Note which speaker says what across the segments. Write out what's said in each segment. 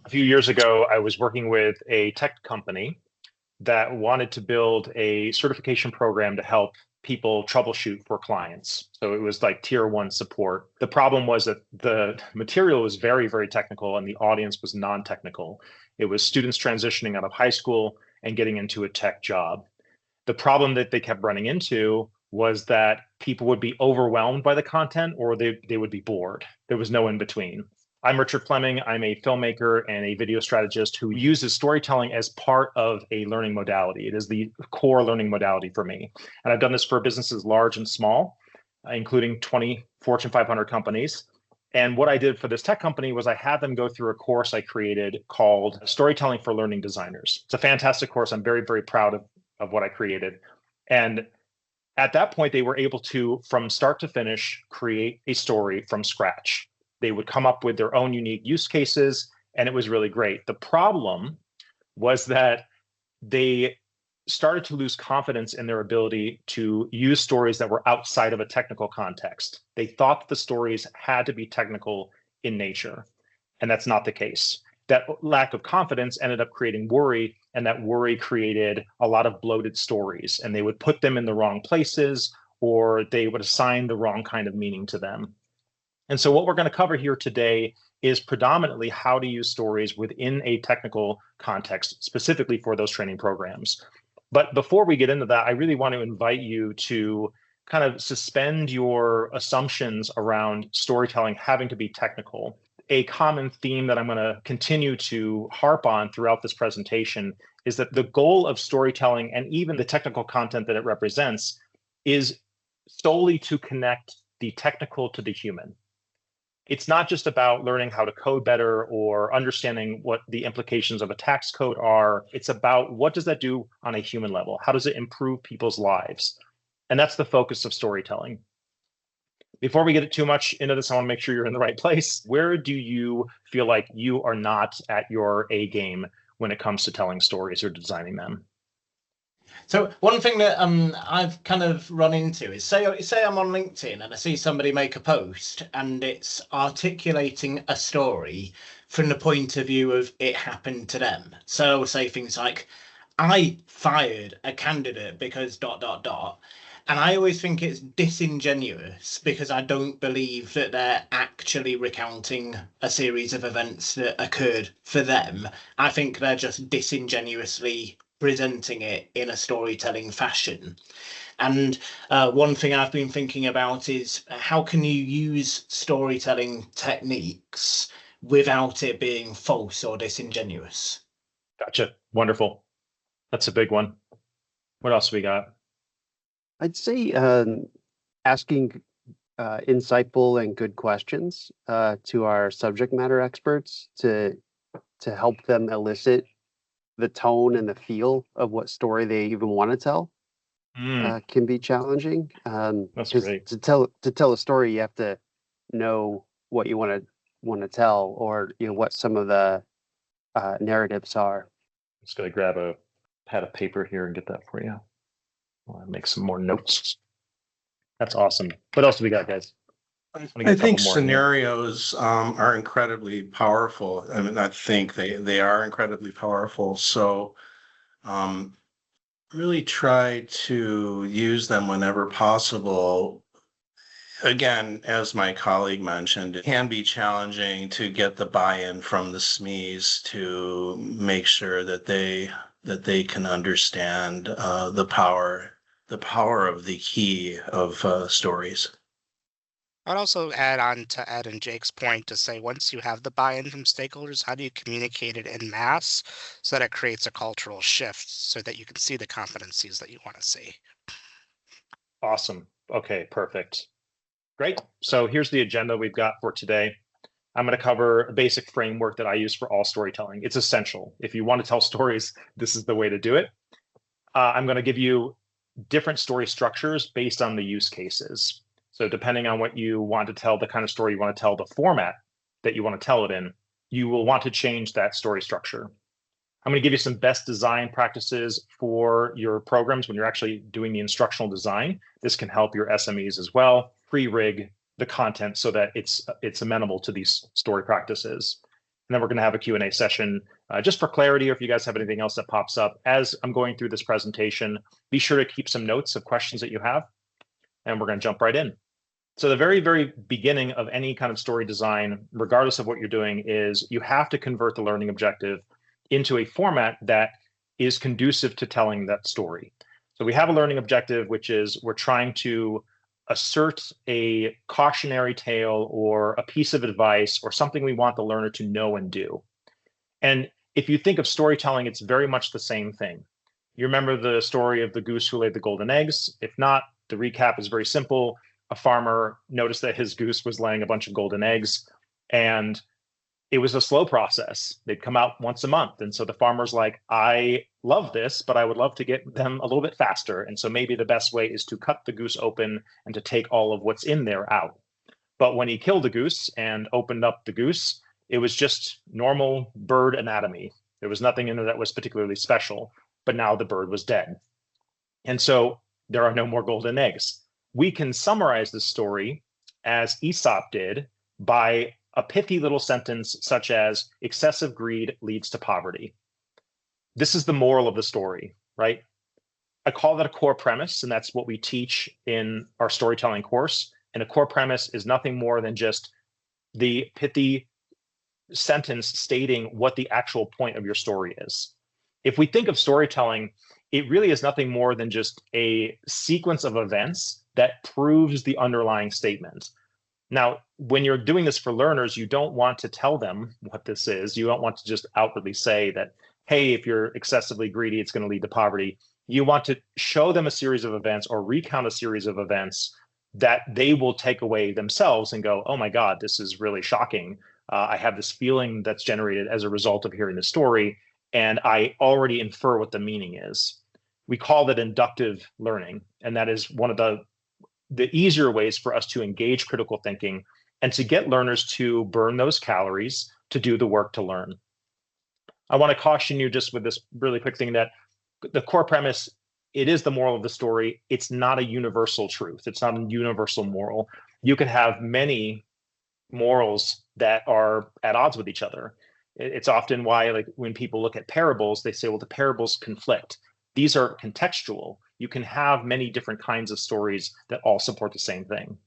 Speaker 1: A few years ago, I was working with a tech company that wanted to build a certification program to help people troubleshoot for clients. So it was like tier one support. The problem was that the material was very, very technical and the audience was non-technical. It was students transitioning out of high school and getting into a tech job. The problem that they kept running into was that people would be overwhelmed by the content or they would be bored. There was no in between. I'm Richard Fleming. I'm a filmmaker and a video strategist who uses storytelling as part of a learning modality. It is the core learning modality for me. And I've done this for businesses large and small, including 20 Fortune 500 companies. And what I did for this tech company was I had them go through a course I created called Storytelling for Learning Designers. It's a fantastic course. I'm very, very proud of what I created. And at that point, they were able to, from start to finish, create a story from scratch. They would come up with their own unique use cases, and it was really great. The problem was that they started to lose confidence in their ability to use stories that were outside of a technical context. They thought the stories had to be technical in nature, and that's not the case. That lack of confidence ended up creating worry, and that worry created a lot of bloated stories, and they would put them in the wrong places, or they would assign the wrong kind of meaning to them. And so what we're going to cover here today is predominantly how to use stories within a technical context, specifically for those training programs. But before we get into that, I really want to invite you to kind of suspend your assumptions around storytelling having to be technical. A common theme that I'm going to continue to harp on throughout this presentation is that the goal of storytelling and even the technical content that it represents is solely to connect the technical to the human. It's not just about learning how to code better or understanding what the implications of a tax code are. It's about what does that do on a human level? How does it improve people's lives? And that's the focus of storytelling. Before we get too much into this, I want to make sure you're in the right place. Where do you feel like you are not at your A game when it comes to telling stories or designing them?
Speaker 2: So one thing that I've kind of run into is say I'm on LinkedIn and I see somebody make a post and it's articulating a story from the point of view of it happened to them. So I'll say things like, I fired a candidate because ... And I always think it's disingenuous because I don't believe that they're actually recounting a series of events that occurred for them. I think they're just disingenuously presenting it in a storytelling fashion. And one thing I've been thinking about is how can you use storytelling techniques without it being false or disingenuous?
Speaker 1: Gotcha. Wonderful. That's a big one. What else we got?
Speaker 3: I'd say asking insightful and good questions to our subject matter experts to help them elicit the tone and the feel of what story they even want to tell can be challenging.
Speaker 1: That's great.
Speaker 3: To tell a story, you have to know what you want to tell, or what some of the narratives are.
Speaker 1: I'm just going to grab a pad of paper here and get that for you. I'll make some more notes. That's awesome. What else do we got, guys?
Speaker 4: I think scenarios are incredibly powerful. I mean, I think they are incredibly powerful. So really try to use them whenever possible. Again, as my colleague mentioned, it can be challenging to get the buy-in from the SMEs to make sure that they can understand the power of the key of stories.
Speaker 5: I'd also add on to Ed and Jake's point to say, once you have the buy-in from stakeholders, how do you communicate it en masse so that it creates a cultural shift so that you can see the competencies that you want to see?
Speaker 1: Awesome. Okay, perfect. Great. So here's the agenda we've got for today. I'm going to cover a basic framework that I use for all storytelling. It's essential. If you want to tell stories, this is the way to do it. I'm going to give you different story structures based on the use cases. So depending on what you want to tell, the kind of story you want to tell, the format that you want to tell it in, you will want to change that story structure. I'm going to give you some best design practices for your programs when you're actually doing the instructional design. This can help your SMEs as well. Pre-rig the content so that it's amenable to these story practices. And then we're going to have a Q&A session just for clarity, or if you guys have anything else that pops up as I'm going through this presentation, be sure to keep some notes of questions that you have, and we're going to jump right in. So the very, very beginning of any kind of story design, regardless of what you're doing, is you have to convert the learning objective into a format that is conducive to telling that story. So we have a learning objective, which is we're trying to assert a cautionary tale or a piece of advice or something we want the learner to know and do. And if you think of storytelling, it's very much the same thing. You remember the story of the goose who laid the golden eggs? If not, the recap is very simple. A farmer noticed that his goose was laying a bunch of golden eggs, and it was a slow process. They'd come out once a month. And so the farmer's like, I love this, but I would love to get them a little bit faster. And so maybe the best way is to cut the goose open and to take all of what's in there out. But when he killed the goose and opened up the goose, it was just normal bird anatomy. There was nothing in there that was particularly special, but now the bird was dead. And so there are no more golden eggs. We can summarize this story as Aesop did by a pithy little sentence such as excessive greed leads to poverty. This is the moral of the story, right? I call that a core premise, and that's what we teach in our storytelling course. And a core premise is nothing more than just the pithy sentence stating what the actual point of your story is. If we think of storytelling, it really is nothing more than just a sequence of events that proves the underlying statement. Now, when you're doing this for learners, you don't want to tell them what this is. You don't want to just outwardly say that, hey, if you're excessively greedy, it's going to lead to poverty. You want to show them a series of events or recount a series of events that they will take away themselves and go, oh my God, this is really shocking. I have this feeling that's generated as a result of hearing the story, and I already infer what the meaning is. We call that inductive learning, and that is one of the easier ways for us to engage critical thinking and to get learners to burn those calories to do the work to learn. I want to caution you just with this really quick thing that the core premise, it is the moral of the story. It's not a universal truth. It's not a universal moral. You can have many morals that are at odds with each other. It's often why, like, when people look at parables, they say, well, the parables conflict. These are contextual. You can have many different kinds of stories that all support the same thing.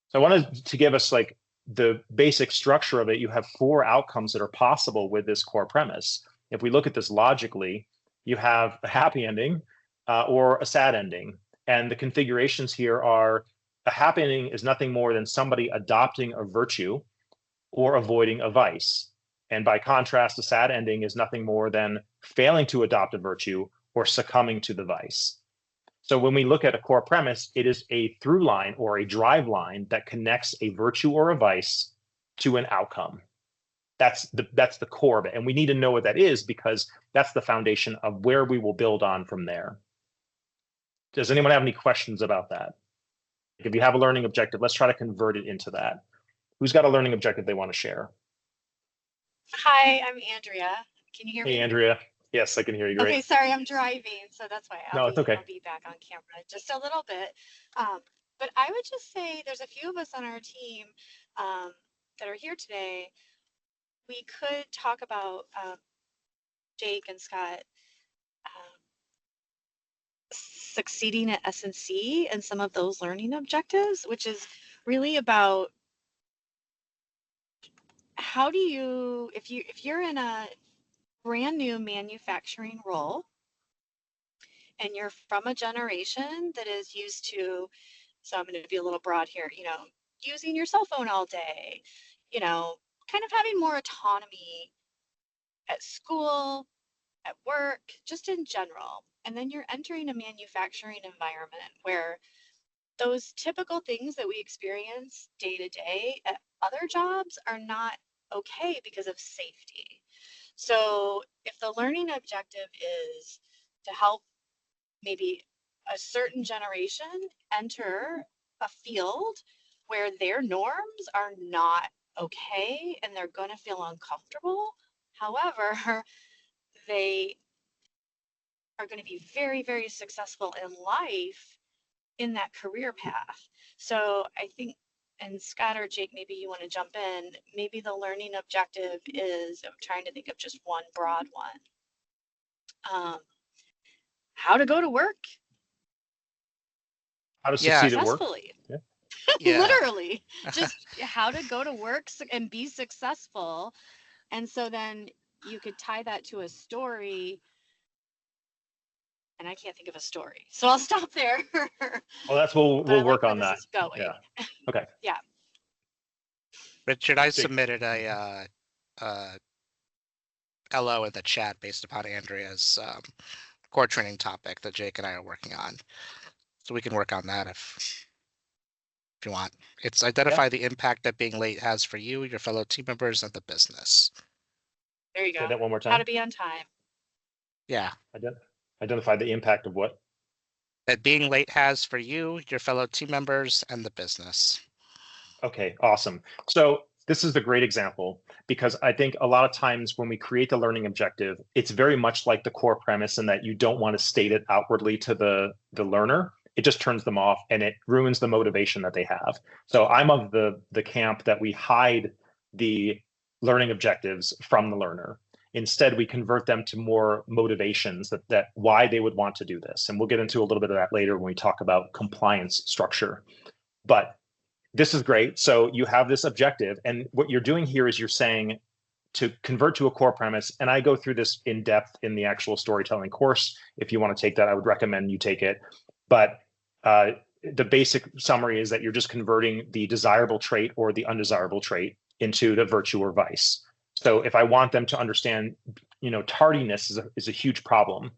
Speaker 1: So I wanted to give us like the basic structure of it. You have 4 outcomes that are possible with this core premise. If we look at this logically, you have a happy ending or a sad ending. And the configurations here are a happy ending is nothing more than somebody adopting a virtue or avoiding a vice. And by contrast, a sad ending is nothing more than failing to adopt a virtue or succumbing to the vice. So when we look at a core premise, it is a through line or a drive line that connects a virtue or a vice to an outcome. That's the core of it. And we need to know what that is, because that's the foundation of where we will build on from there. Does anyone have any questions about that? If you have a learning objective, let's try to convert it into that. Who's got a learning objective they want to share?
Speaker 6: Hi, I'm Andrea. Can you hear me?
Speaker 1: Hey, Andrea. Yes, I can hear you great.
Speaker 6: Okay, sorry, I'm driving, so that's why
Speaker 1: No, it's okay.
Speaker 6: I'll be back on camera just a little bit. But I would just say there's a few of us on our team that are here today. We could talk about Jake and Scott succeeding at S&C and some of those learning objectives, which is really about how do you, if you're in a brand new manufacturing role and you're from a generation that is used to, so I'm going to be a little broad here, using your cell phone all day, kind of having more autonomy at school, at work, just in general. And then you're entering a manufacturing environment where those typical things that we experience day to day at other jobs are not okay because of safety. So if the learning objective is to help maybe a certain generation enter a field where their norms are not okay and they're going to feel uncomfortable, however, they are going to be very, very successful in life in that career path. So I think and Scott or Jake, maybe you want to jump in. Maybe the learning objective is, I'm trying to think of just one broad one. How to go to work
Speaker 1: How to succeed at work.
Speaker 6: successfully.
Speaker 5: Yeah.
Speaker 6: Literally, just how to go to work and be successful. And so then you could tie that to a story. And I can't think of a story, so I'll stop there.
Speaker 1: Well, that's we'll work on that.
Speaker 6: Going.
Speaker 1: Yeah. Okay.
Speaker 6: Yeah.
Speaker 5: Richard, I submitted a LO in the chat based upon Andrea's core training topic that Jake and I are working on. So we can work on that if you want. It's identify the impact that being late has for you, your fellow team members, and the business.
Speaker 6: There you go.
Speaker 1: Say that one more time.
Speaker 6: How to be on time.
Speaker 5: Yeah.
Speaker 1: Identify the impact of what?
Speaker 5: That being late has for you, your fellow team members, and the business.
Speaker 1: Okay, awesome. So this is the great example, because I think a lot of times when we create the learning objective, it's very much like the core premise in that you don't want to state it outwardly to the learner. It just turns them off and it ruins the motivation that they have. So I'm of the camp that we hide the learning objectives from the learner. Instead, we convert them to more motivations that why they would want to do this. And we'll get into a little bit of that later when we talk about compliance structure. But this is great. So you have this objective, and what you're doing here is you're saying to convert to a core premise. And I go through this in depth in the actual storytelling course. If you want to take that, I would recommend you take it. But the basic summary is that you're just converting the desirable trait or the undesirable trait into the virtue or vice. So if I want them to understand, tardiness is a huge problem,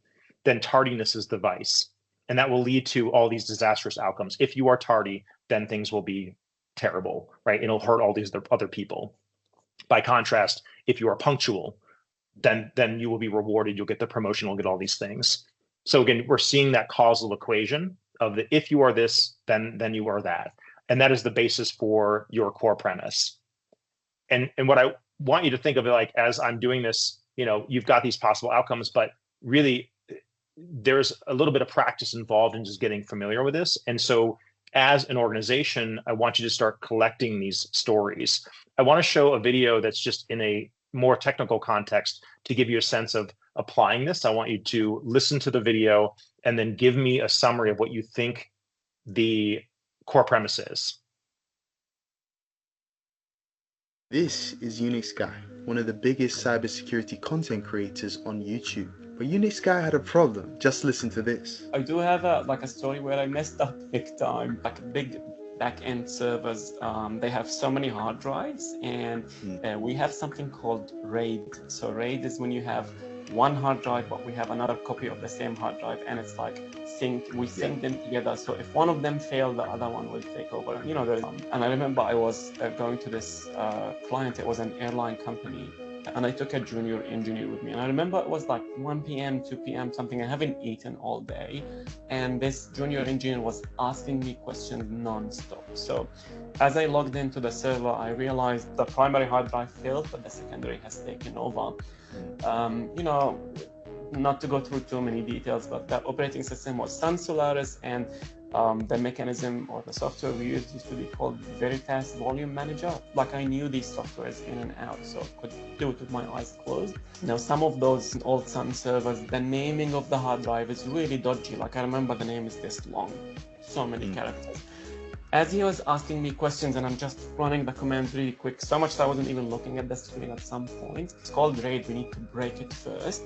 Speaker 1: then tardiness is the vice. And that will lead to all these disastrous outcomes. If you are tardy, then things will be terrible, right? It'll hurt all these other people. By contrast, if you are punctual, then you will be rewarded. You'll get the promotion, you'll get all these things. So again, we're seeing that causal equation of the if you are this, then you are that. And that is the basis for your core premise. And what I want you to think of it like, as I'm doing this, you've got these possible outcomes, but really there's a little bit of practice involved in just getting familiar with this. And so as an organization, I want you to start collecting these stories. I want to show a video that's just in a more technical context to give you a sense of applying this. I want you to listen to the video and then give me a summary of what you think the core premise is.
Speaker 7: This is Unix Guy, one of the biggest cybersecurity content creators on YouTube. But Unix Guy had a problem. Just listen to this.
Speaker 8: I do have a story where I messed up big time. Like big back-end servers, they have so many hard drives, and we have something called RAID. So RAID is when you have one hard drive, but we have another copy of the same hard drive, and it's like we sync them together. So if one of them fails, the other one will take over. And I remember I was going to this client. It was an airline company, and I took a junior engineer with me. And I remember it was like 1 p.m., 2 p.m. something. I haven't eaten all day, and this junior engineer was asking me questions non-stop. So as I logged into the server, I realized the primary hard drive failed, but the secondary has taken over. Not to go through too many details, but the operating system was Sun Solaris, and the mechanism or the software we used to be called Veritas Volume Manager. Like, I knew these softwares in and out, so I could do it with my eyes closed. Now, some of those old Sun servers, the naming of the hard drive is really dodgy. Like, I remember the name is this long, so many characters. As he was asking me questions, and I'm just running the command really quick, so much that I wasn't even looking at the screen at some point. It's called RAID. We need to break it first,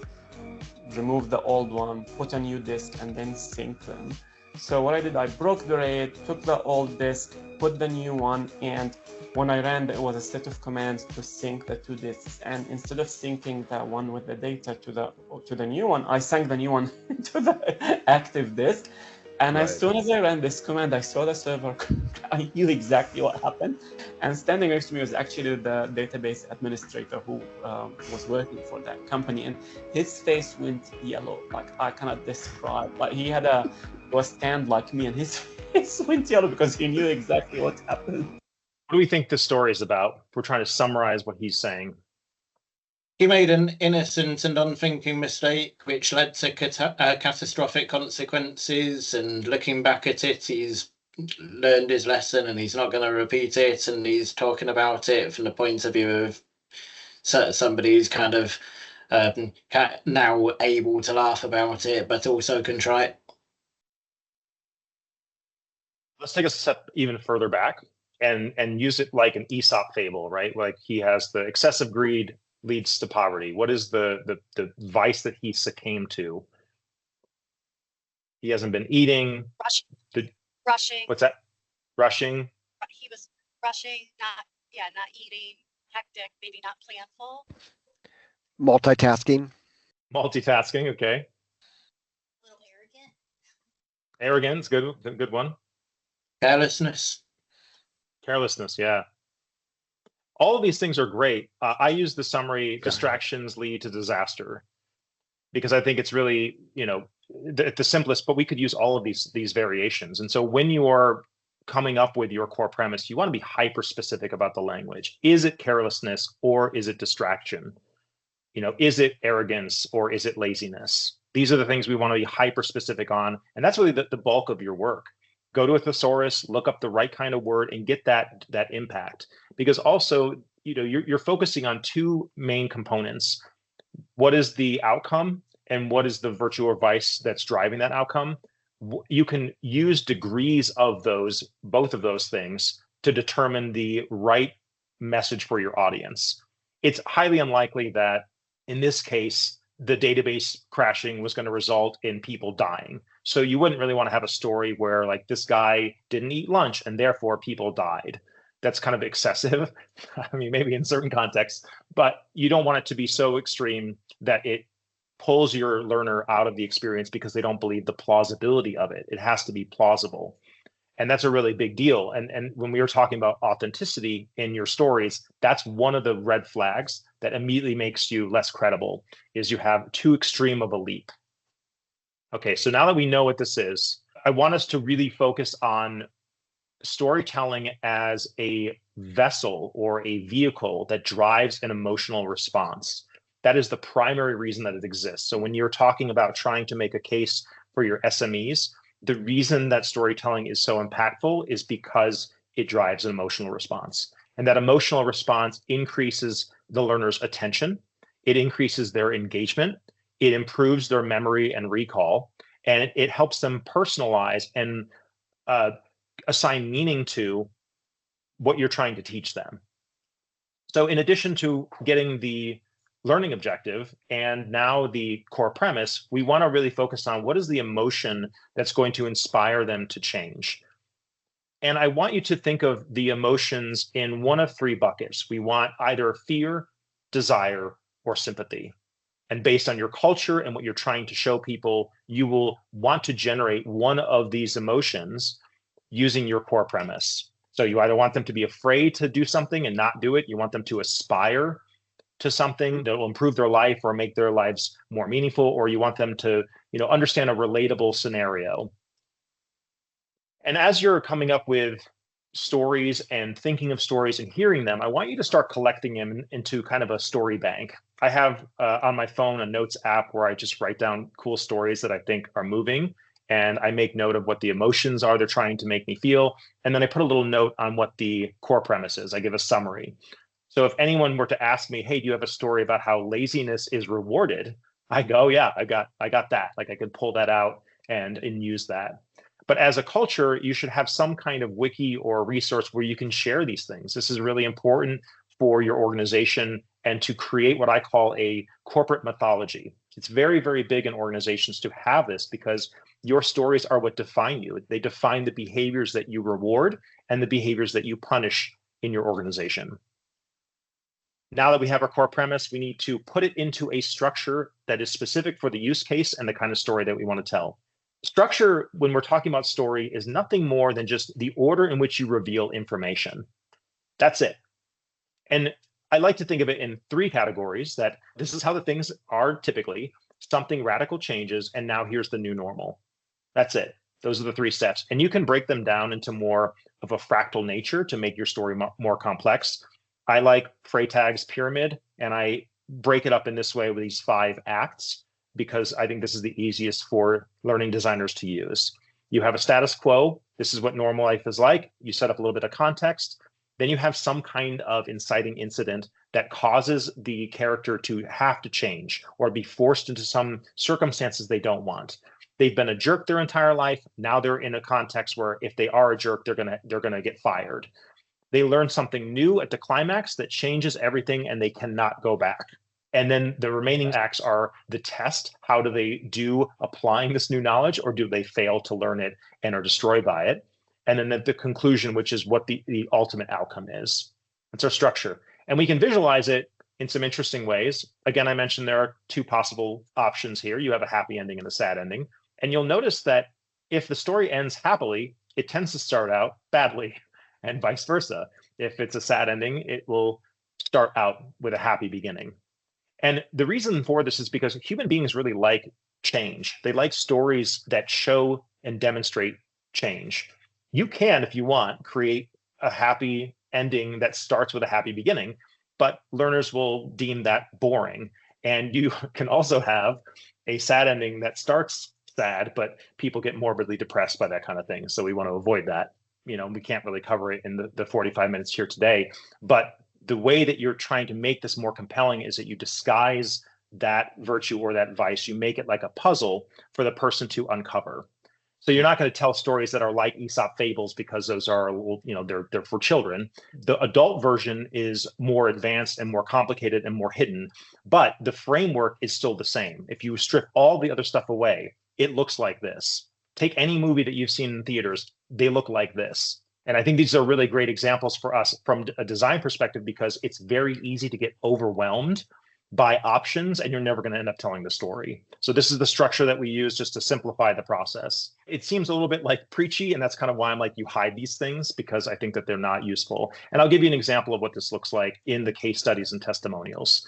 Speaker 8: remove the old one, put a new disk, and then sync them. So what I did, I broke the RAID, took the old disk, put the new one, and when I ran, there was a set of commands to sync the two disks. And instead of syncing the one with the data to the new one, I sank the new one to the active disk. And as soon as I ran this command, I saw the server. I knew exactly what happened. And standing next to me was actually the database administrator who was working for that company. And his face went yellow, like I cannot describe. Like he was tanned like me, and his face went yellow because he knew exactly what happened.
Speaker 1: What do we think this story is about? We're trying to summarize what he's saying.
Speaker 2: He made an innocent and unthinking mistake, which led to catastrophic consequences. And looking back at it, he's learned his lesson and he's not going to repeat it, and he's talking about it from the point of view of somebody who's kind of now able to laugh about it, but also contrite.
Speaker 1: Let's take a step even further back and use it like an Aesop fable, right? Like he has the excessive greed leads to poverty. What is the vice that he succumbed to? He hasn't been eating.
Speaker 6: Rushing.
Speaker 1: What's that? Rushing.
Speaker 6: He was rushing, not eating, hectic, maybe not planful.
Speaker 9: Multitasking.
Speaker 1: Multitasking, okay.
Speaker 6: A little arrogant.
Speaker 1: Arrogance, good one.
Speaker 2: Carelessness.
Speaker 1: Carelessness, yeah. All of these things are great. I use the summary, distractions lead to disaster, because I think it's really, the simplest, but we could use all of these variations. And so when you are coming up with your core premise, you want to be hyper specific about the language. Is it carelessness or is it distraction? Is it arrogance or is it laziness? These are the things we want to be hyper specific on. And that's really the bulk of your work. Go to a thesaurus, look up the right kind of word and get that impact. Because also, you're focusing on two main components. What is the outcome and what is the virtue or vice that's driving that outcome? You can use degrees of both of those things to determine the right message for your audience. It's highly unlikely that in this case, the database crashing was going to result in people dying. So you wouldn't really want to have a story where like this guy didn't eat lunch and therefore people died. That's kind of excessive. I mean, maybe in certain contexts, but you don't want it to be so extreme that it pulls your learner out of the experience because they don't believe the plausibility of it. It has to be plausible. And that's a really big deal. And when we were talking about authenticity in your stories, that's one of the red flags that immediately makes you less credible, is you have too extreme of a leap. Okay, so now that we know what this is, I want us to really focus on storytelling as a vessel or a vehicle that drives an emotional response. That is the primary reason that it exists. So when you're talking about trying to make a case for your SMEs, the reason that storytelling is so impactful is because it drives an emotional response. And that emotional response increases the learner's attention. It increases their engagement. It improves their memory and recall. And it helps them personalize and assign meaning to what you're trying to teach them. So in addition to getting the learning objective and now the core premise, we want to really focus on what is the emotion that's going to inspire them to change. And I want you to think of the emotions in one of three buckets. We want either fear, desire, or sympathy. And based on your culture and what you're trying to show people, you will want to generate one of these emotions using your core premise. So you either want them to be afraid to do something and not do it. You want them to aspire to something that will improve their life or make their lives more meaningful, or you want them to, understand a relatable scenario. And as you're coming up with stories and thinking of stories and hearing them, I want you to start collecting them into kind of a story bank. I have on my phone a notes app where I just write down cool stories that I think are moving, and I make note of what the emotions are they're trying to make me feel. And then I put a little note on what the core premise is. I give a summary. So if anyone were to ask me, hey, do you have a story about how laziness is rewarded? I go, yeah, I got that. Like I could pull that out and use that. But as a culture, you should have some kind of wiki or resource where you can share these things. This is really important for your organization and to create what I call a corporate mythology. It's very, very big in organizations to have this because your stories are what define you. They define the behaviors that you reward and the behaviors that you punish in your organization. Now that we have our core premise, we need to put it into a structure that is specific for the use case and the kind of story that we want to tell. Structure, when we're talking about story, is nothing more than just the order in which you reveal information. That's it. And I like to think of it in three categories: that this is how the things are typically, something radical changes, and now here's the new normal. That's it. Those are the three steps. And you can break them down into more of a fractal nature to make your story more complex. I like Freytag's pyramid, and I break it up in this way with these 5 acts because I think this is the easiest for learning designers to use. You have a status quo. This is what normal life is like. You set up a little bit of context. Then you have some kind of inciting incident that causes the character to have to change or be forced into some circumstances they don't want. They've been a jerk their entire life. Now they're in a context where if they are a jerk, they're gonna get fired. They learn something new at the climax that changes everything and they cannot go back. And then the remaining acts are the test. How do they do applying this new knowledge, or do they fail to learn it and are destroyed by it? And then the conclusion, which is what the ultimate outcome is. That's our structure. And we can visualize it in some interesting ways. Again, I mentioned there are two possible options here. You have a happy ending and a sad ending. And you'll notice that if the story ends happily, it tends to start out badly, and vice versa. If it's a sad ending, it will start out with a happy beginning. And the reason for this is because human beings really like change. They like stories that show and demonstrate change. You can, if you want, create a happy ending that starts with a happy beginning, but learners will deem that boring. And you can also have a sad ending that starts sad, but people get morbidly depressed by that kind of thing. So we want to avoid that. We can't really cover it in the 45 minutes here today, but the way that you're trying to make this more compelling is that you disguise that virtue or that vice. You make it like a puzzle for the person to uncover. So you're not going to tell stories that are like Aesop fables, because those are, they're for children. The adult version is more advanced and more complicated and more hidden, but the framework is still the same. If you strip all the other stuff away, it looks like this. Take any movie that you've seen in theaters, they look like this. And I think these are really great examples for us from a design perspective, because it's very easy to get overwhelmed by options and you're never going to end up telling the story. So this is the structure that we use just to simplify the process. It seems a little bit like preachy, and that's kind of why I'm like, you hide these things, because I think that they're not useful. And I'll give you an example of what this looks like in the case studies and testimonials.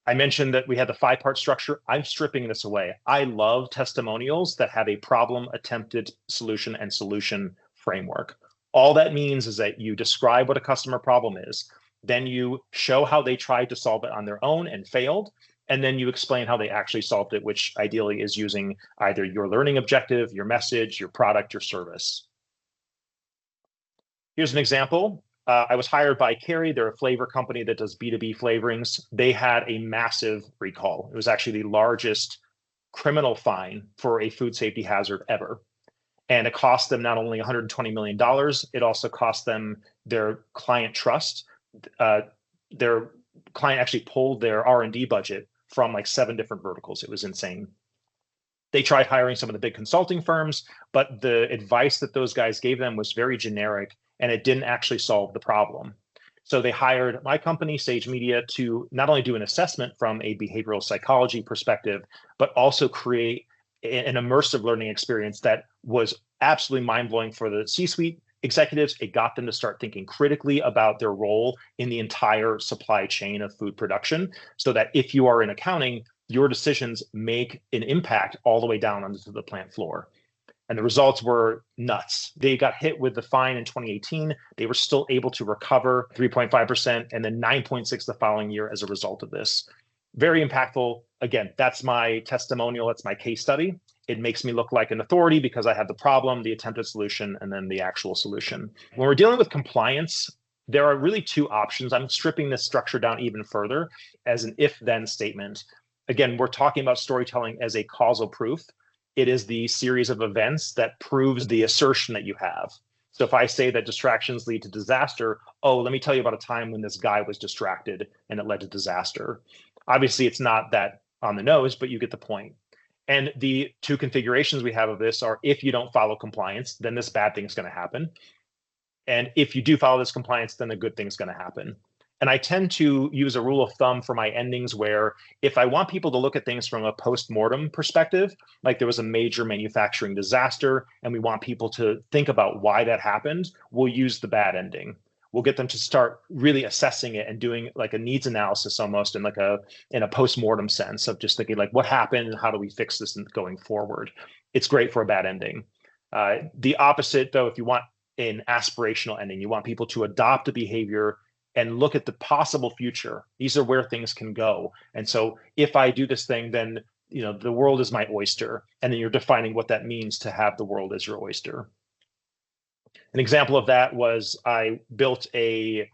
Speaker 1: I mentioned that we had the 5-part structure. I'm stripping this away. I love testimonials that have a problem, attempted, solution, and solution framework. All that means is that you describe what a customer problem is, then you show how they tried to solve it on their own and failed, and then you explain how they actually solved it, which ideally is using either your learning objective, your message, your product, your service. Here's an example. I was hired by Kerry. They're a flavor company that does B2B flavorings. They had a massive recall. It was actually the largest criminal fine for a food safety hazard ever. And it cost them not only $120 million, it also cost them their client trust. Their client actually pulled their R&D budget from like 7 different verticals. It was insane. They tried hiring some of the big consulting firms, but the advice that those guys gave them was very generic, and it didn't actually solve the problem. So they hired my company, Sage Media, to not only do an assessment from a behavioral psychology perspective, but also create an immersive learning experience that was absolutely mind-blowing for the C-suite executives. It got them to start thinking critically about their role in the entire supply chain of food production, so that if you are in accounting, your decisions make an impact all the way down onto the plant floor. And the results were nuts. They got hit with the fine in 2018. They were still able to recover 3.5% and then 9.6% the following year as a result of this. Very impactful. Again, that's my testimonial. That's my case study. It makes me look like an authority because I have the problem, the attempted solution, and then the actual solution. When we're dealing with compliance, there are really 2 options. I'm stripping this structure down even further as an if-then statement. Again, we're talking about storytelling as a causal proof. It is the series of events that proves the assertion that you have. So if I say that distractions lead to disaster, let me tell you about a time when this guy was distracted and it led to disaster. Obviously, it's not that on the nose, but you get the point. And the 2 configurations we have of this are, if you don't follow compliance, then this bad thing is going to happen. And if you do follow this compliance, then a good thing is going to happen. And I tend to use a rule of thumb for my endings where if I want people to look at things from a post-mortem perspective, like there was a major manufacturing disaster and we want people to think about why that happened, we'll use the bad ending. We'll get them to start really assessing it and doing like a needs analysis almost in a post-mortem sense of just thinking like, what happened and how do we fix this going forward? It's great for a bad ending. The opposite though, if you want an aspirational ending, you want people to adopt a behavior and look at the possible future. These are where things can go. And so if I do this thing, then the world is my oyster. And then you're defining what that means to have the world as your oyster. An example of that was I built a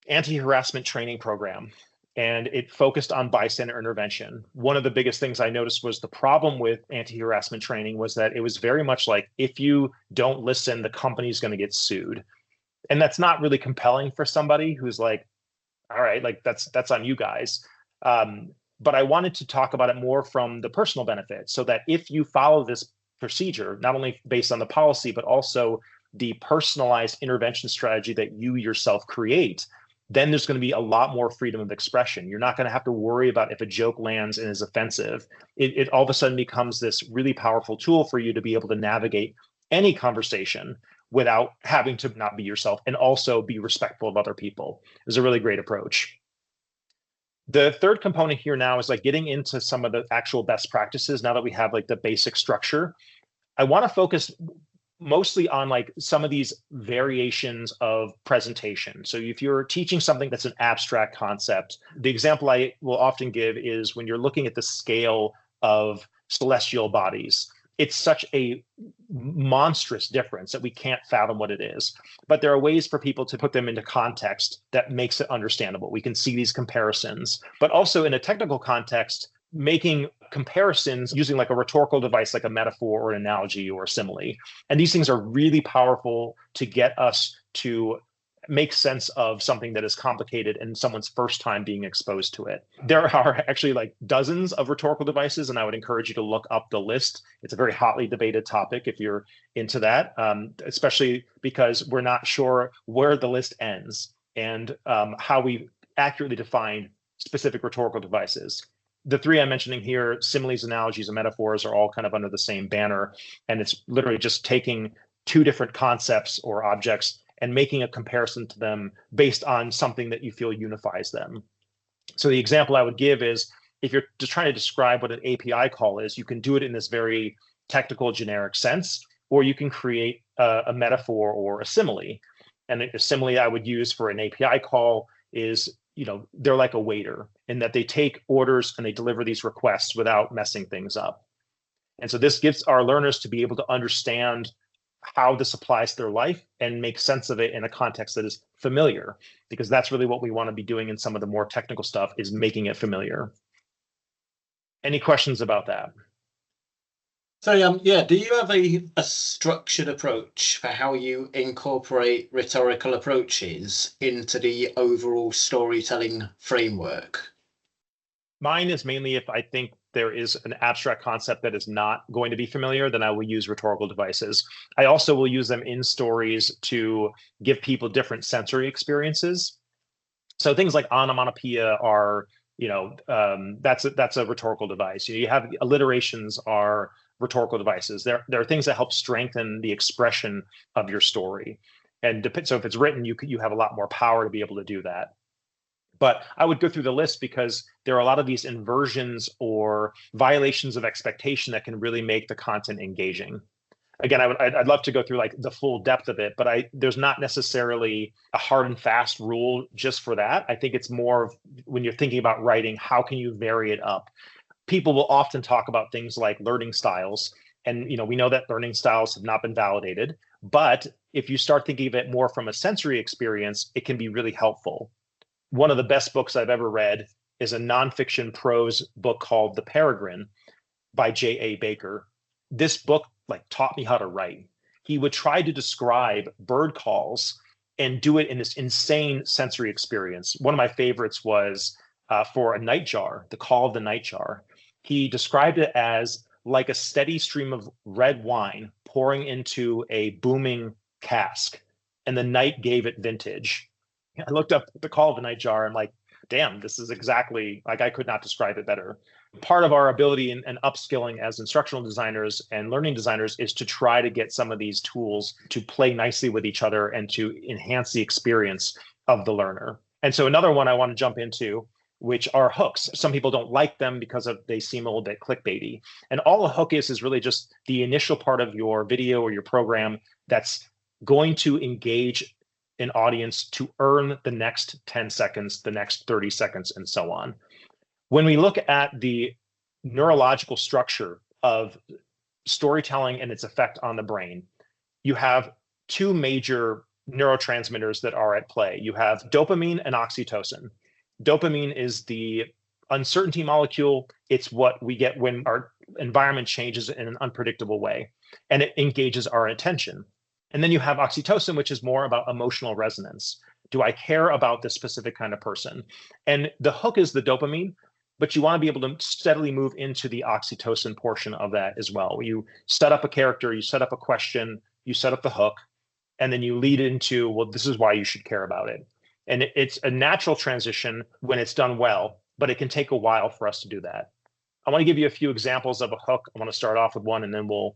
Speaker 1: anti-harassment training program, and it focused on bystander intervention. One of the biggest things I noticed was the problem with anti-harassment training was that it was very much like, if you don't listen, the company's going to get sued. And that's not really compelling for somebody who's like, all right, like that's on you guys. But I wanted to talk about it more from the personal benefit, so that if you follow this procedure, not only based on the policy, but also the personalized intervention strategy that you yourself create, then there's going to be a lot more freedom of expression. You're not going to have to worry about if a joke lands and is offensive. It all of a sudden becomes this really powerful tool for you to be able to navigate any conversation without having to not be yourself, and also be respectful of other people. It's a really great approach. The third component here now is like getting into some of the actual best practices. Now that we have like the basic structure, I want to focus mostly on like some of these variations of presentation. So if you're teaching something that's an abstract concept, the example I will often give is when you're looking at the scale of celestial bodies. It's such a monstrous difference that we can't fathom what it is. But there are ways for people to put them into context that makes it understandable. We can see these comparisons, but also in a technical context, making comparisons using like a rhetorical device, like a metaphor or an analogy or a simile. And these things are really powerful to get us to make sense of something that is complicated and someone's first time being exposed to it. There are actually like dozens of rhetorical devices, and I would encourage you to look up the list. It's a very hotly debated topic if you're into that, especially because we're not sure where the list ends and how we accurately define specific rhetorical devices. The three I'm mentioning here, similes, analogies, and metaphors, are all kind of under the same banner. And it's literally just taking two different concepts or objects and making a comparison to them based on something that you feel unifies them. So the example I would give is, if you're just trying to describe what an API call is, you can do it in this very technical, generic sense, or you can create a metaphor or a simile. And a simile I would use for an API call is, they're like a waiter, in that they take orders and they deliver these requests without messing things up. And so this gives our learners to be able to understand how this applies to their life and make sense of it in a context that is familiar, because that's really what we want to be doing in some of the more technical stuff, is making it familiar. Any questions about that?
Speaker 2: So do you have a structured approach for how you incorporate rhetorical approaches into the overall storytelling framework?
Speaker 1: Mine is mainly if I think there is an abstract concept that is not going to be familiar, then I will use rhetorical devices. I also will use them in stories to give people different sensory experiences. So things like onomatopoeia are, that's a rhetorical device. You have alliterations are rhetorical devices. There are things that help strengthen the expression of your story. And so if it's written, you have a lot more power to be able to do that. But I would go through the list because there are a lot of these inversions or violations of expectation that can really make the content engaging. Again, I'd love to go through like the full depth of it, but there's not necessarily a hard and fast rule just for that. I think it's more of, when you're thinking about writing, how can you vary it up? People will often talk about things like learning styles. And we know that learning styles have not been validated. But if you start thinking of it more from a sensory experience, it can be really helpful. One of the best books I've ever read is a nonfiction prose book called The Peregrine by J.A. Baker. This book taught me how to write. He would try to describe bird calls and do it in this insane sensory experience. One of my favorites was for a nightjar, the call of the nightjar. He described it as like a steady stream of red wine pouring into a booming cask, and the night gave it vintage. I looked up the call of the nightjar and damn, this is exactly, I could not describe it better. Part of our ability and upskilling as instructional designers and learning designers is to try to get some of these tools to play nicely with each other and to enhance the experience of the learner. And so another one I want to jump into, which are hooks. Some people don't like them because they seem a little bit clickbaity. And all a hook is really just the initial part of your video or your program that's going to engage an audience to earn the next 10 seconds, the next 30 seconds, and so on. When we look at the neurological structure of storytelling and its effect on the brain, you have two major neurotransmitters that are at play. You have dopamine and oxytocin. Dopamine is the uncertainty molecule. It's what we get when our environment changes in an unpredictable way, and it engages our attention. And then you have oxytocin, which is more about emotional resonance. Do I care about this specific kind of person? And the hook is the dopamine, but you want to be able to steadily move into the oxytocin portion of that as well. You set up a character, you set up a question, you set up the hook, and then you lead into, well, this is why you should care about it. And it's a natural transition when it's done well, but it can take a while for us to do that. I want to give you a few examples of a hook. I want to start off with one, and then we'll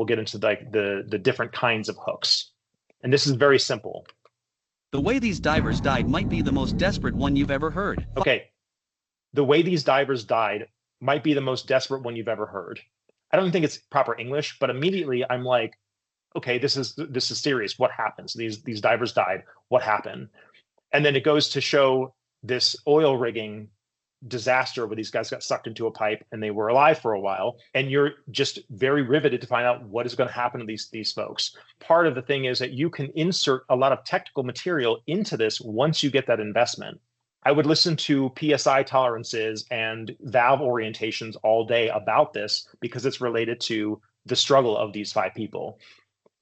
Speaker 1: get into like the different kinds of hooks. And this is very simple.
Speaker 9: The way these divers died might be the most desperate one you've ever heard.
Speaker 1: Okay. The way these divers died might be the most desperate one you've ever heard. I don't think it's proper English, but immediately I'm like, okay, this is serious. What happens? These divers died. What happened? And then it goes to show this oil rigging disaster where these guys got sucked into a pipe and they were alive for a while. And you're just very riveted to find out what is going to happen to these folks. Part of the thing is that you can insert a lot of technical material into this once you get that investment. I would listen to PSI tolerances and valve orientations all day about this because it's related to the struggle of these 5 people.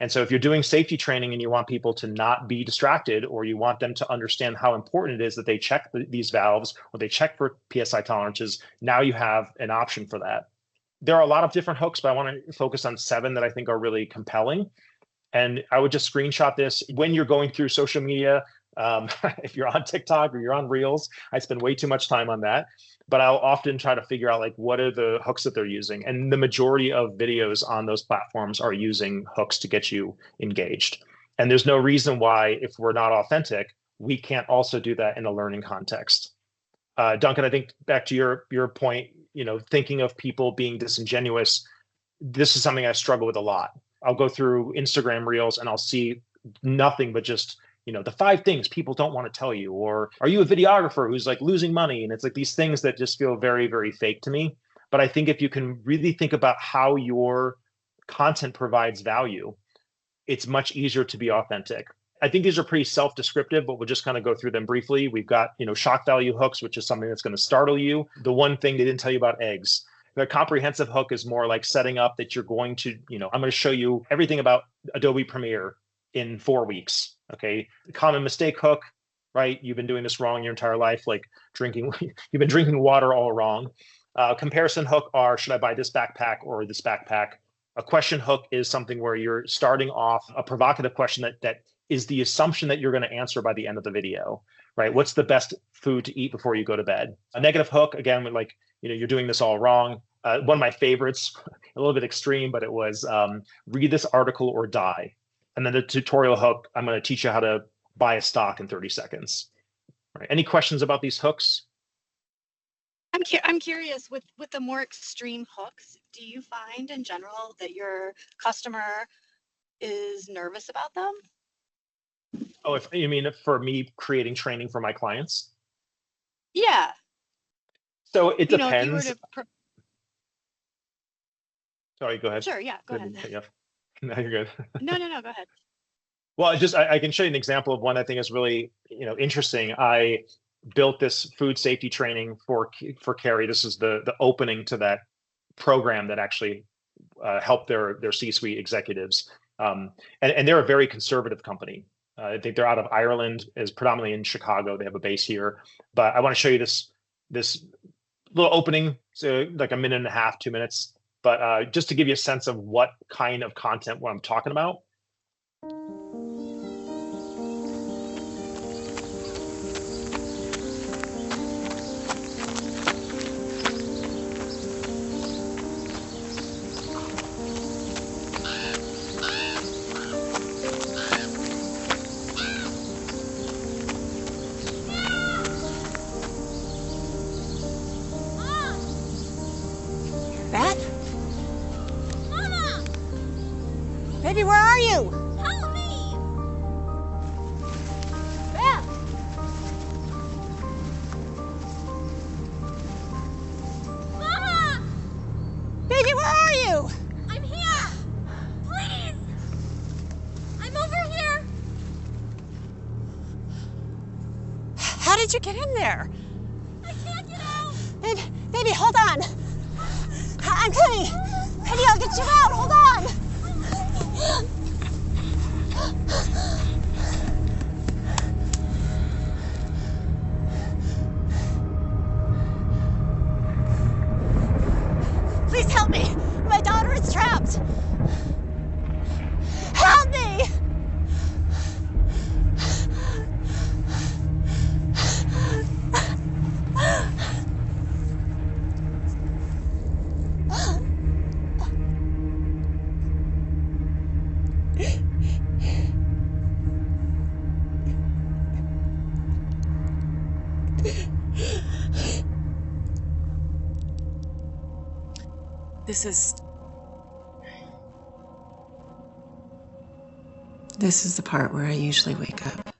Speaker 1: And so if you're doing safety training and you want people to not be distracted, or you want them to understand how important it is that they check these valves or they check for PSI tolerances, now you have an option for that. There are a lot of different hooks, but I want to focus on 7 that I think are really compelling. And I would just screenshot this when you're going through social media. If you're on TikTok or you're on Reels, I spend way too much time on that. But I'll often try to figure out like what are the hooks that they're using. And the majority of videos on those platforms are using hooks to get you engaged. And there's no reason why, if we're not authentic, we can't also do that in a learning context. Duncan, I think back to your point, thinking of people being disingenuous, this is something I struggle with a lot. I'll go through Instagram Reels and I'll see nothing but just the 5 things people don't want to tell you, or are you a videographer who's like losing money? And it's like these things that just feel very, very fake to me. But I think if you can really think about how your content provides value, it's much easier to be authentic. I think these are pretty self-descriptive, but we'll just kind of go through them briefly. We've got, shock value hooks, which is something that's going to startle you. The one thing they didn't tell you about eggs. The comprehensive hook is more like setting up that you're going to, I'm going to show you everything about Adobe Premiere in 4 weeks. Okay. The common mistake hook, right? You've been doing this wrong your entire life, like you've been drinking water all wrong. Comparison hook are, should I buy this backpack or this backpack? A question hook is something where you're starting off a provocative question that is the assumption that you're going to answer by the end of the video, right? What's the best food to eat before you go to bed? A negative hook, again, with like, you're doing this all wrong. One of my favorites, a little bit extreme, but it was read this article or die. And then the tutorial hook, I'm going to teach you how to buy a stock in 30 seconds. Right. Any questions about these hooks?
Speaker 6: I'm curious, with the more extreme hooks, do you find in general that your customer is nervous about them?
Speaker 1: Oh, if you mean for me creating training for my clients?
Speaker 6: Yeah.
Speaker 1: So it depends. Sorry, go ahead.
Speaker 6: Sure, yeah, go ahead.
Speaker 1: Yeah. No, you're good.
Speaker 6: No, go ahead.
Speaker 1: Well, I can show you an example of one I think is really, interesting. I built this food safety training for Carrie. This is the opening to that program that actually helped their C-suite executives. And they're a very conservative company. I think they're out of Ireland, is predominantly in Chicago. They have a base here. But I want to show you this little opening, so like a minute and a half, 2 minutes. But just to give you a sense of what kind of content what I'm talking about.
Speaker 10: Baby, where are you?
Speaker 11: Help me!
Speaker 10: Beth!
Speaker 11: Mama!
Speaker 10: did you get in there? I can't get out. Baby, hold on. I'm coming. Baby, I'll get you out. Hold on. Please help me. My daughter is trapped. Help me.
Speaker 11: This is the part where I usually wake up.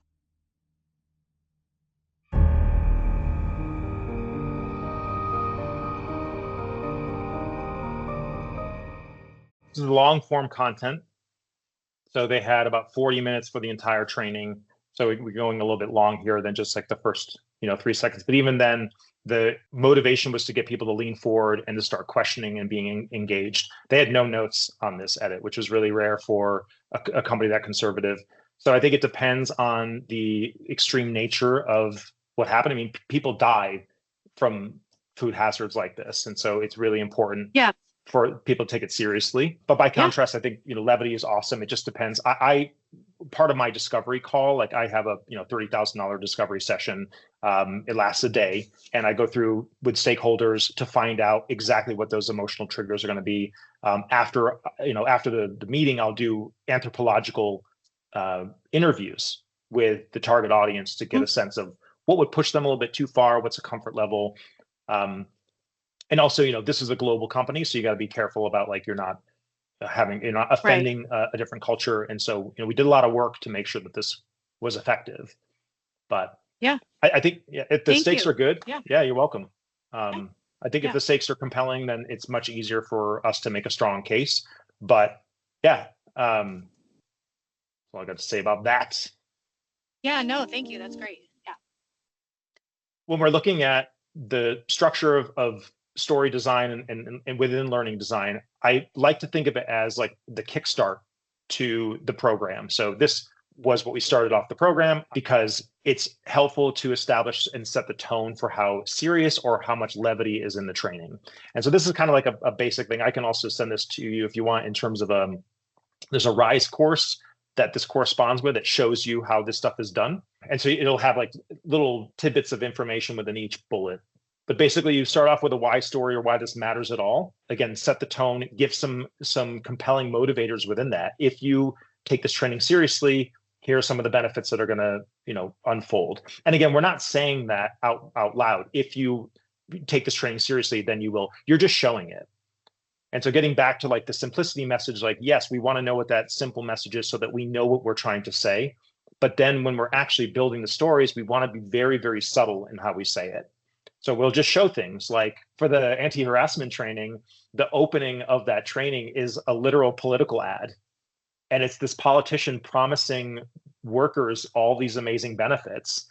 Speaker 1: This is long form content. So they had about 40 minutes for the entire training. So we're going a little bit long here than just like the first, 3 seconds. But even then, the motivation was to get people to lean forward and to start questioning and being engaged. They had no notes on this edit, which was really rare for a company that conservative. So I think it depends on the extreme nature of what happened. I mean, people die from food hazards like this. And so it's really important for people to take it seriously. But by contrast, I think, levity is awesome. It just depends. I part of my discovery call, like I have a, $30,000 discovery session. It lasts a day, and I go through with stakeholders to find out exactly what those emotional triggers are going to be. After the meeting, I'll do anthropological interviews with the target audience to get a sense of what would push them a little bit too far, what's a comfort level. And also, this is a global company, so you got to be careful about like you're not offending a different culture. And so, we did a lot of work to make sure that this was effective. But I think if the stakes are good, you're welcome. I think if the stakes are compelling, then it's much easier for us to make a strong case. But that's all I got to say about that.
Speaker 6: Yeah, no, thank you. That's great. Yeah.
Speaker 1: When we're looking at the structure of story design and within learning design, I like to think of it as like the kickstart to the program. So this was what we started off the program because it's helpful to establish and set the tone for how serious or how much levity is in the training. And so this is kind of like a basic thing. I can also send this to you if you want in terms of there's a RISE course that this corresponds with that shows you how this stuff is done. And so it'll have like little tidbits of information within each bullet. But basically you start off with a why story or why this matters at all. Again, set the tone, give some compelling motivators within that. If you take this training seriously, here are some of the benefits that are going to, unfold. And again, we're not saying that out loud. If you take this training seriously, then you will. You're just showing it. And so getting back to like the simplicity message, like, yes, we want to know what that simple message is so that we know what we're trying to say. But then when we're actually building the stories, we want to be very, very subtle in how we say it. So we'll just show things like for the anti-harassment training, the opening of that training is a literal political ad. And it's this politician promising workers all these amazing benefits.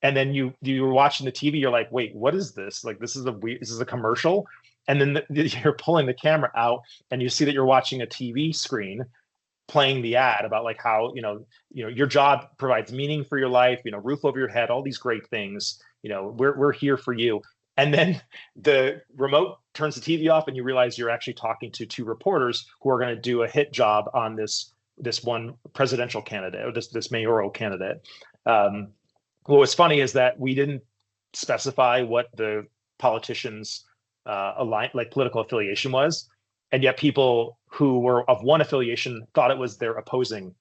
Speaker 1: And then you're watching the TV, you're like, wait, what is this? Like, this is a commercial. And then you're pulling the camera out and you see that you're watching a TV screen playing the ad about like how, your job provides meaning for your life, roof over your head, all these great things. We're here for you. And then the remote turns the TV off and you realize you're actually talking to two reporters who are going to do a hit job on this one presidential candidate or this mayoral candidate. What was funny is that we didn't specify what the politicians' political affiliation was, and yet people who were of one affiliation thought it was their opposing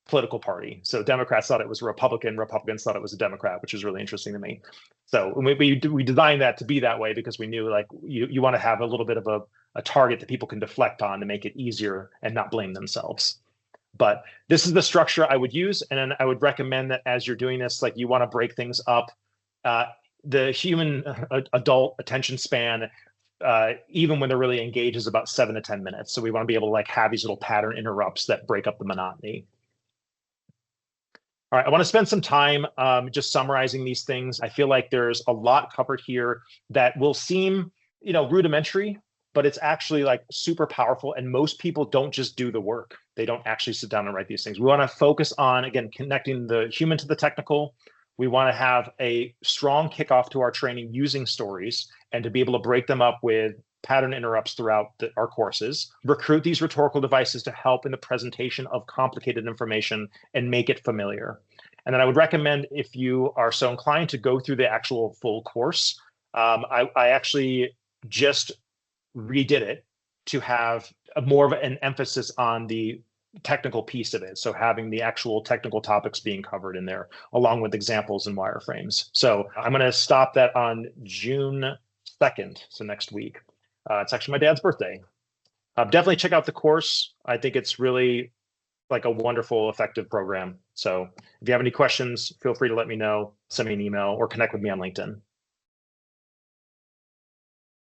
Speaker 1: political party. So Democrats thought it was a Republican, Republicans thought it was a Democrat, which is really interesting to me. So we designed that to be that way because we knew like you want to have a little bit of a target that people can deflect on to make it easier and not blame themselves. But this is the structure I would use. And then I would recommend that as you're doing this, like you want to break things up. The human adult attention span, even when they're really engaged, is about 7 to 10 minutes. So we want to be able to like have these little pattern interrupts that break up the monotony. All right, I want to spend some time just summarizing these things. I feel like there's a lot covered here that will seem, rudimentary, but it's actually like super powerful. And most people don't just do the work. They don't actually sit down and write these things. We want to focus on, again, connecting the human to the technical. We want to have a strong kickoff to our training using stories and to be able to break them up with pattern interrupts throughout our courses. Recruit these rhetorical devices to help in the presentation of complicated information and make it familiar. And then I would recommend, if you are so inclined, to go through the actual full course. I actually just redid it to have more of an emphasis on the technical piece of it. So having the actual technical topics being covered in there, along with examples and wireframes. So I'm going to stop that on June 2nd, so next week. It's actually my dad's birthday. Definitely check out the course. I think it's really like a wonderful, effective program. So if you have any questions, feel free to let me know, send me an email, or connect with me on LinkedIn.